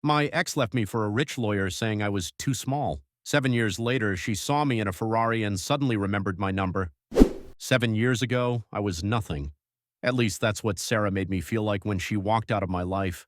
My ex left me for a rich lawyer saying I was too small. 7 years later, she saw me in a Ferrari and suddenly remembered my number. 7 years ago, I was nothing. At least that's what Sarah made me feel like when she walked out of my life.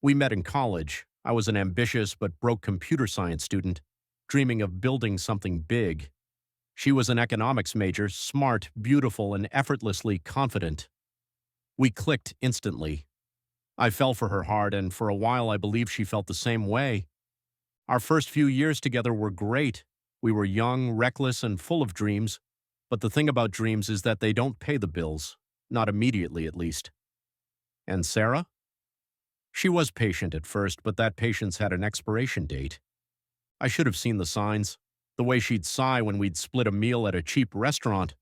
We met in college. I was an ambitious but broke computer science student, dreaming of building something big. She was an economics major, smart, beautiful, and effortlessly confident. We clicked instantly. I fell for her hard, and for a while I believed she felt the same way. Our first few years together were great. We were young, reckless, and full of dreams. But the thing about dreams is that they don't pay the bills. Not immediately, at least. And Sarah? She was patient at first, but that patience had an expiration date. I should have seen the signs. The way she'd sigh when we'd split a meal at a cheap restaurant.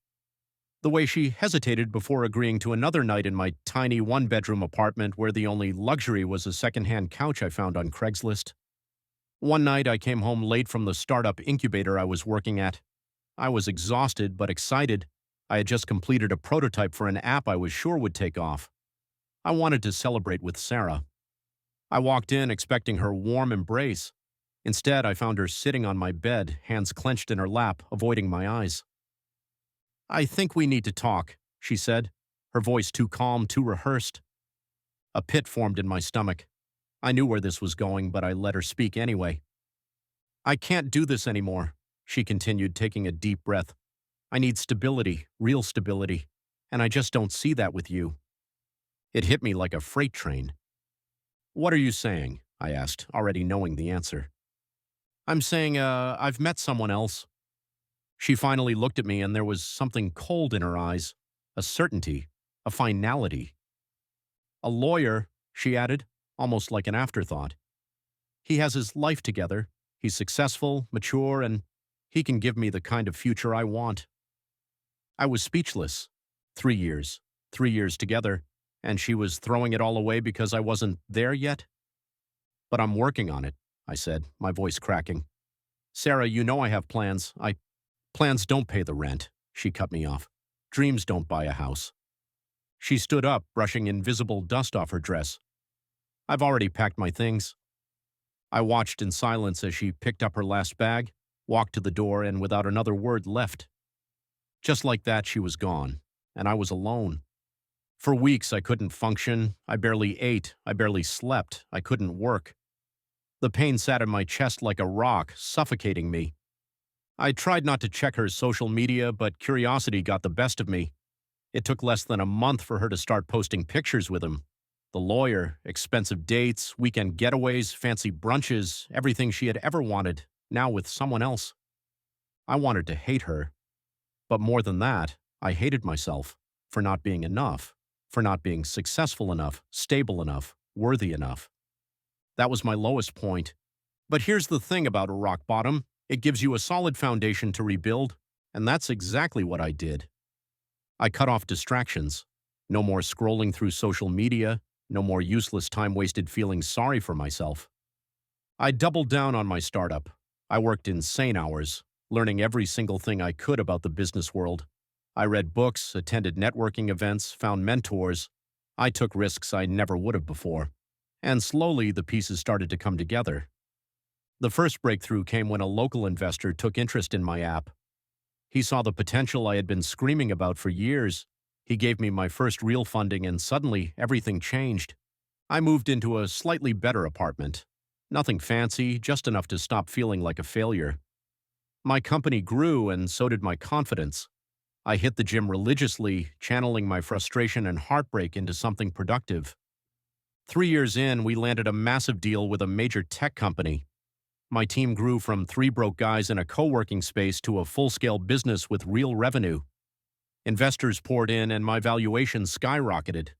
The way she hesitated before agreeing to another night in my tiny one-bedroom apartment where the only luxury was a second-hand couch I found on Craigslist. One night I came home late from the startup incubator I was working at. I was exhausted but excited. I had just completed a prototype for an app I was sure would take off. I wanted to celebrate with Sarah. I walked in expecting her warm embrace. Instead, I found her sitting on my bed, hands clenched in her lap, avoiding my eyes. "I think we need to talk," she said, her voice too calm, too rehearsed. A pit formed in my stomach. I knew where this was going, but I let her speak anyway. "I can't do this anymore," she continued, taking a deep breath. "I need stability, real stability, and I just don't see that with you." It hit me like a freight train. "What are you saying?" I asked, already knowing the answer. "I'm saying, I've met someone else." She finally looked at me, and there was something cold in her eyes, a certainty, a finality. "A lawyer," she added, almost like an afterthought. "He has his life together. He's successful, mature, and he can give me the kind of future I want." I was speechless. 3 years. 3 years together, and she was throwing it all away because I wasn't there yet? "But I'm working on it," I said, my voice cracking. "Sarah, you know I have plans. Plans don't pay the rent," she cut me off. "Dreams don't buy a house." She stood up, brushing invisible dust off her dress. "I've already packed my things." I watched in silence as she picked up her last bag, walked to the door, and without another word left. Just like that, she was gone, and I was alone. For weeks, I couldn't function. I barely ate. I barely slept. I couldn't work. The pain sat in my chest like a rock, suffocating me. I tried not to check her social media, but curiosity got the best of me. It took less than a month for her to start posting pictures with him. The lawyer, expensive dates, weekend getaways, fancy brunches, everything she had ever wanted, now with someone else. I wanted to hate her. But more than that, I hated myself for not being enough, for not being successful enough, stable enough, worthy enough. That was my lowest point. But here's the thing about a rock bottom. It gives you a solid foundation to rebuild, and that's exactly what I did. I cut off distractions. No more scrolling through social media, no more useless time wasted feeling sorry for myself. I doubled down on my startup. I worked insane hours, learning every single thing I could about the business world. I read books, attended networking events, found mentors. I took risks I never would have before. And slowly, the pieces started to come together. The first breakthrough came when a local investor took interest in my app. He saw the potential I had been screaming about for years. He gave me my first real funding, and suddenly everything changed. I moved into a slightly better apartment. Nothing fancy, just enough to stop feeling like a failure. My company grew, and so did my confidence. I hit the gym religiously, channeling my frustration and heartbreak into something productive. 3 years in, we landed a massive deal with a major tech company. My team grew from 3 broke guys in a co-working space to a full-scale business with real revenue. Investors poured in, and my valuation skyrocketed.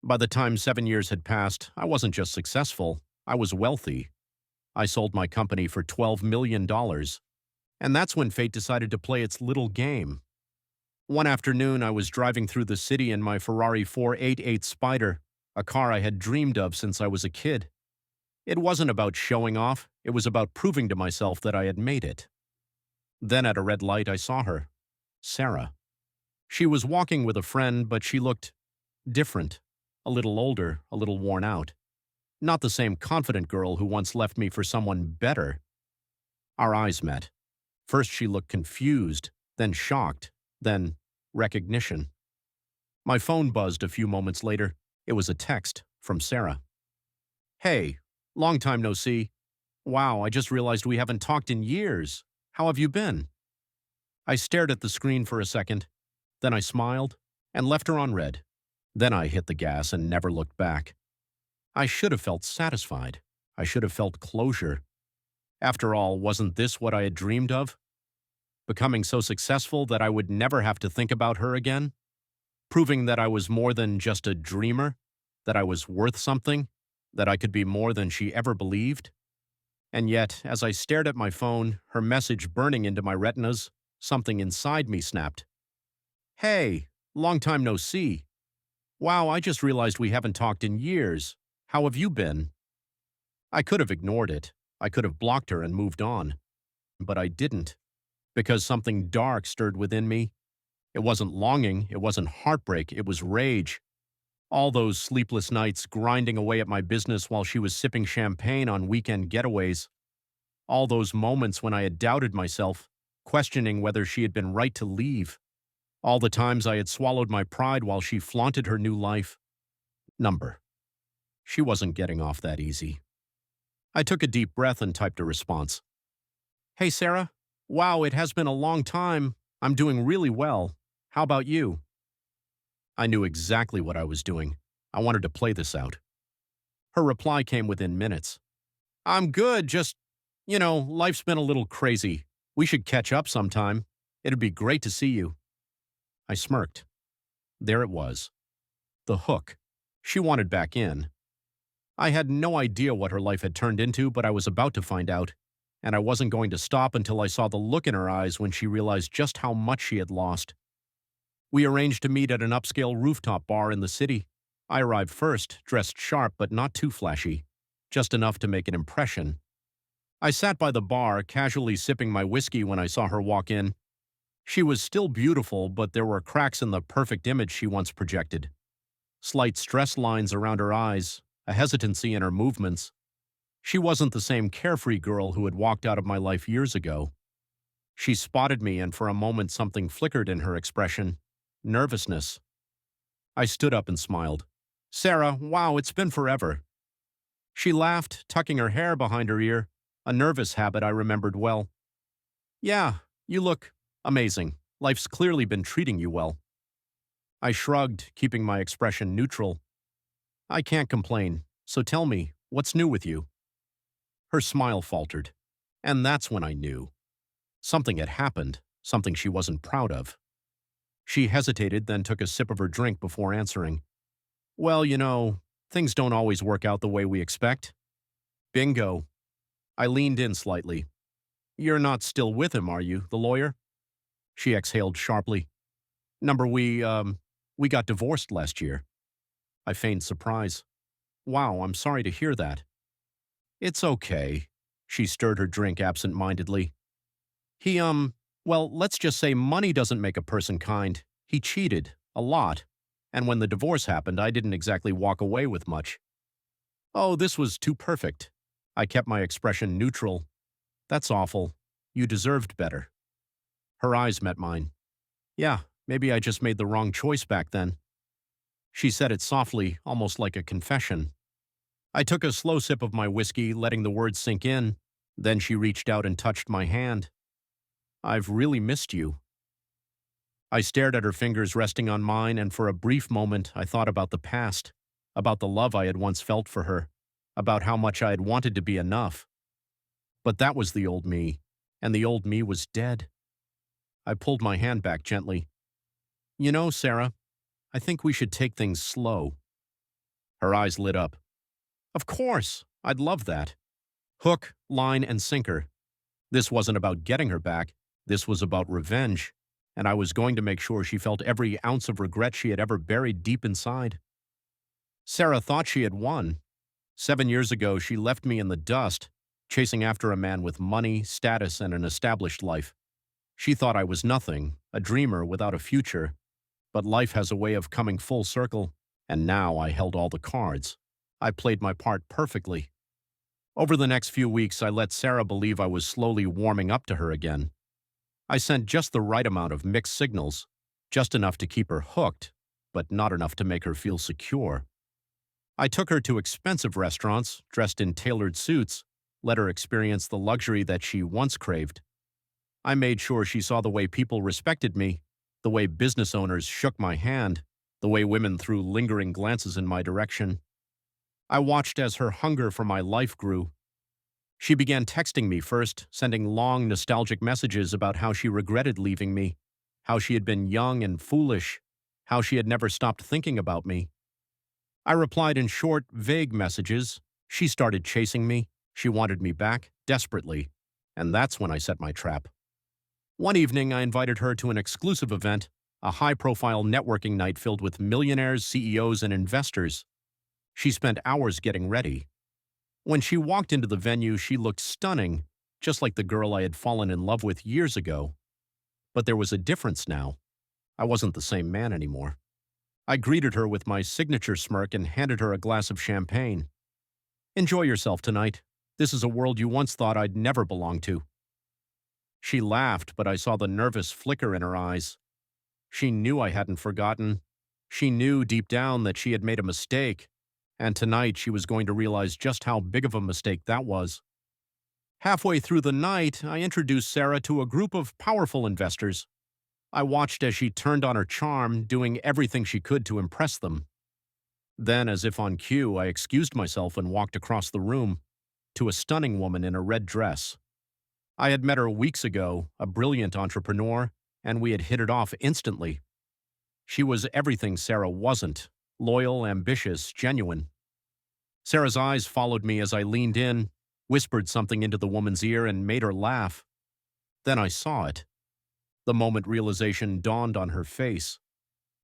By the time 7 years had passed, I wasn't just successful, I was wealthy. I sold my company for $12 million. And that's when fate decided to play its little game. One afternoon, I was driving through the city in my Ferrari 488 Spider, a car I had dreamed of since I was a kid. It wasn't about showing off, it was about proving to myself that I had made it. Then at a red light, I saw her. Sarah. She was walking with a friend, but she looked different. A little older, a little worn out. Not the same confident girl who once left me for someone better. Our eyes met. First she looked confused, then shocked, then recognition. My phone buzzed a few moments later. It was a text from Sarah. Hey, long time no see. Wow, I just realized we haven't talked in years. How have you been? I stared at the screen for a second. Then I smiled and left her on red. Then I hit the gas and never looked back. I should have felt satisfied. I should have felt closure. After all, wasn't this what I had dreamed of? Becoming so successful that I would never have to think about her again? Proving that I was more than just a dreamer? That I was worth something? That I could be more than she ever believed? And yet, as I stared at my phone, her message burning into my retinas, something inside me snapped. Hey, long time no see. Wow, I just realized we haven't talked in years. How have you been? I could have ignored it. I could have blocked her and moved on. But I didn't. Because something dark stirred within me. It wasn't longing, it wasn't heartbreak, it was rage. All those sleepless nights grinding away at my business while she was sipping champagne on weekend getaways. All those moments when I had doubted myself, questioning whether she had been right to leave. All the times I had swallowed my pride while she flaunted her new life. Number. She wasn't getting off that easy. I took a deep breath and typed a response. Hey, Sarah. Wow, it has been a long time. I'm doing really well. How about you? I knew exactly what I was doing. I wanted to play this out. Her reply came within minutes. I'm good, just, life's been a little crazy. We should catch up sometime. It'd be great to see you. I smirked. There it was. The hook. She wanted back in. I had no idea what her life had turned into, but I was about to find out. And I wasn't going to stop until I saw the look in her eyes when she realized just how much she had lost. We arranged to meet at an upscale rooftop bar in the city. I arrived first, dressed sharp but not too flashy, just enough to make an impression. I sat by the bar, casually sipping my whiskey when I saw her walk in. She was still beautiful, but there were cracks in the perfect image she once projected. Slight stress lines around her eyes, a hesitancy in her movements. She wasn't the same carefree girl who had walked out of my life years ago. She spotted me, and for a moment something flickered in her expression. Nervousness. I stood up and smiled. Sarah, wow, it's been forever. She laughed, tucking her hair behind her ear, a nervous habit I remembered well. Yeah, you look amazing. Life's clearly been treating you well. I shrugged, keeping my expression neutral. I can't complain, so tell me, what's new with you? Her smile faltered, and that's when I knew. Something had happened, something she wasn't proud of. She hesitated, then took a sip of her drink before answering. Well, things don't always work out the way we expect. Bingo. I leaned in slightly. You're not still with him, are you, the lawyer? She exhaled sharply. We got divorced last year. I feigned surprise. Wow, I'm sorry to hear that. It's okay. She stirred her drink absent-mindedly. Well, let's just say money doesn't make a person kind. He cheated, a lot. And when the divorce happened, I didn't exactly walk away with much. Oh, this was too perfect. I kept my expression neutral. That's awful. You deserved better. Her eyes met mine. Yeah, maybe I just made the wrong choice back then. She said it softly, almost like a confession. I took a slow sip of my whiskey, letting the words sink in. Then she reached out and touched my hand. I've really missed you. I stared at her fingers resting on mine, and for a brief moment I thought about the past, about the love I had once felt for her, about how much I had wanted to be enough. But that was the old me, and the old me was dead. I pulled my hand back gently. Sarah, I think we should take things slow. Her eyes lit up. Of course, I'd love that. Hook, line, and sinker. This wasn't about getting her back. This was about revenge, and I was going to make sure she felt every ounce of regret she had ever buried deep inside. Sarah thought she had won. 7 years ago, she left me in the dust, chasing after a man with money, status, and an established life. She thought I was nothing, a dreamer without a future. But life has a way of coming full circle, and now I held all the cards. I played my part perfectly. Over the next few weeks, I let Sarah believe I was slowly warming up to her again. I sent just the right amount of mixed signals, just enough to keep her hooked, but not enough to make her feel secure. I took her to expensive restaurants, dressed in tailored suits, let her experience the luxury that she once craved. I made sure she saw the way people respected me, the way business owners shook my hand, the way women threw lingering glances in my direction. I watched as her hunger for my life grew. She began texting me first, sending long, nostalgic messages about how she regretted leaving me, how she had been young and foolish, how she had never stopped thinking about me. I replied in short, vague messages. She started chasing me. She wanted me back, desperately. And that's when I set my trap. One evening, I invited her to an exclusive event, a high-profile networking night filled with millionaires, CEOs, and investors. She spent hours getting ready. When she walked into the venue, she looked stunning, just like the girl I had fallen in love with years ago. But there was a difference now. I wasn't the same man anymore. I greeted her with my signature smirk and handed her a glass of champagne. "Enjoy yourself tonight. This is a world you once thought I'd never belong to." She laughed, but I saw the nervous flicker in her eyes. She knew I hadn't forgotten. She knew deep down that she had made a mistake, and tonight she was going to realize just how big of a mistake that was. Halfway through the night, I introduced Sarah to a group of powerful investors. I watched as she turned on her charm, doing everything she could to impress them. Then, as if on cue, I excused myself and walked across the room to a stunning woman in a red dress. I had met her weeks ago, a brilliant entrepreneur, and we had hit it off instantly. She was everything Sarah wasn't: loyal, ambitious, genuine. Sarah's eyes followed me as I leaned in, whispered something into the woman's ear, and made her laugh. Then I saw it. The moment realization dawned on her face.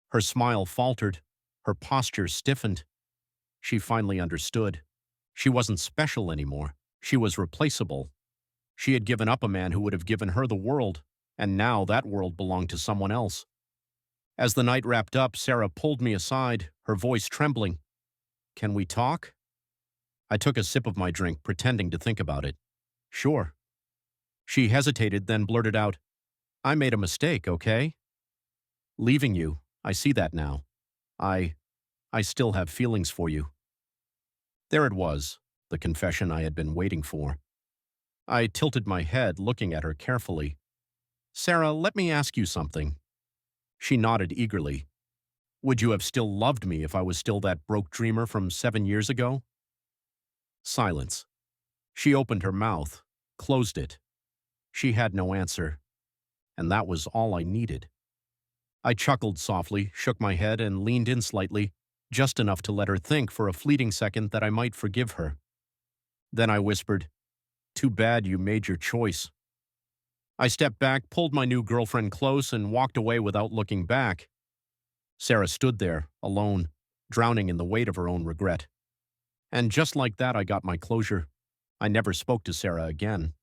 Her smile faltered. Her posture stiffened. She finally understood. She wasn't special anymore. She was replaceable. She had given up a man who would have given her the world, and now that world belonged to someone else. As the night wrapped up, Sarah pulled me aside, her voice trembling. "Can we talk?" I took a sip of my drink, pretending to think about it. "Sure." She hesitated, then blurted out, "I made a mistake, okay? Leaving you. I see that now. I still have feelings for you." There it was, the confession I had been waiting for. I tilted my head, looking at her carefully. "Sarah, let me ask you something." She nodded eagerly. "Would you have still loved me if I was still that broke dreamer from 7 years ago?" Silence. She opened her mouth, closed it. She had no answer, and that was all I needed. I chuckled softly, shook my head, and leaned in slightly, just enough to let her think for a fleeting second that I might forgive her. Then I whispered, "Too bad you made your choice." I stepped back, pulled my new girlfriend close, and walked away without looking back. Sarah stood there, alone, drowning in the weight of her own regret. And just like that, I got my closure. I never spoke to Sarah again.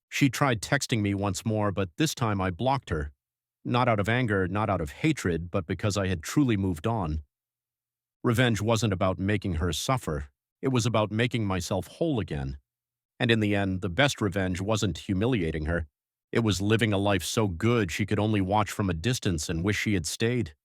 She tried texting me once more, but this time I blocked her. Not out of anger, not out of hatred, but because I had truly moved on. Revenge wasn't about making her suffer. It was about making myself whole again. And in the end, the best revenge wasn't humiliating her. It was living a life so good she could only watch from a distance and wish she had stayed.